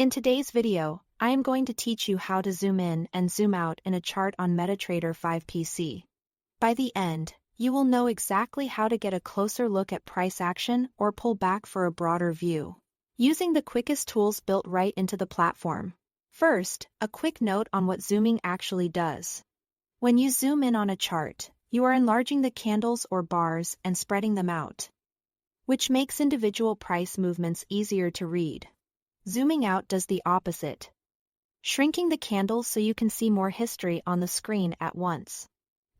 In today's video, I am going to teach you how to zoom in and zoom out in a chart on MetaTrader 5 PC. By the end, you will know exactly how to get a closer look at price action or pull back for a broader view, using the quickest tools built right into the platform. First, a quick note on what zooming actually does. When you zoom in on a chart, you are enlarging the candles or bars and spreading them out, which makes individual price movements easier to read. Zooming out does the opposite, shrinking the candles so you can see more history on the screen at once.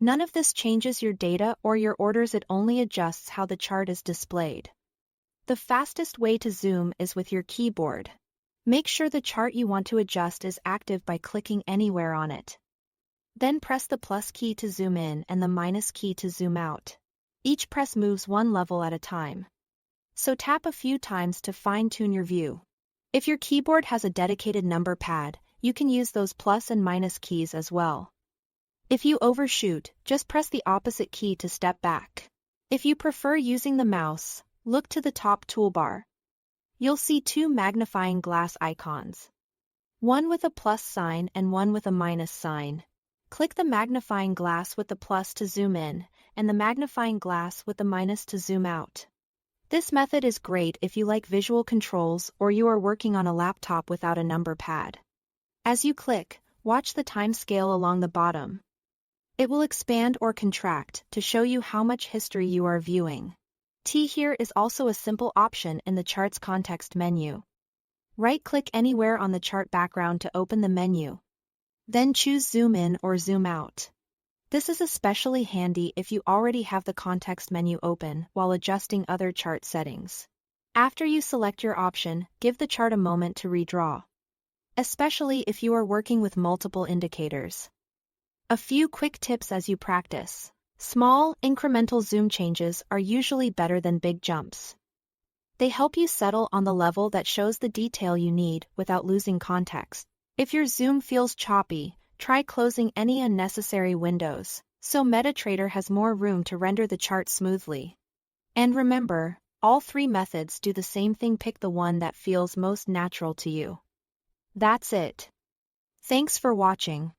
None of this changes your data or your orders, it only adjusts how the chart is displayed. The fastest way to zoom is with your keyboard. Make sure the chart you want to adjust is active by clicking anywhere on it. Then press the plus key to zoom in and the minus key to zoom out. Each press moves one level at a time, so tap a few times to fine-tune your view. If your keyboard has a dedicated number pad, you can use those plus and minus keys as well. If you overshoot, just press the opposite key to step back. If you prefer using the mouse, look to the top toolbar. You'll see two magnifying glass icons, one with a plus sign and one with a minus sign. Click the magnifying glass with the plus to zoom in, and the magnifying glass with the minus to zoom out. This method is great if you like visual controls or you are working on a laptop without a number pad. As you click, watch the time scale along the bottom. It will expand or contract to show you how much history you are viewing. T here is also a simple option in the chart's context menu. Right-click anywhere on the chart background to open the menu. Then choose Zoom In or Zoom Out. This is especially handy if you already have the context menu open while adjusting other chart settings. After you select your option, give the chart a moment to redraw, especially if you are working with multiple indicators. A few quick tips as you practice. Small, incremental zoom changes are usually better than big jumps. They help you settle on the level that shows the detail you need without losing context. If your zoom feels choppy, try closing any unnecessary windows, so MetaTrader has more room to render the chart smoothly. And remember, all three methods do the same thing: pick the one that feels most natural to you. That's it. Thanks for watching.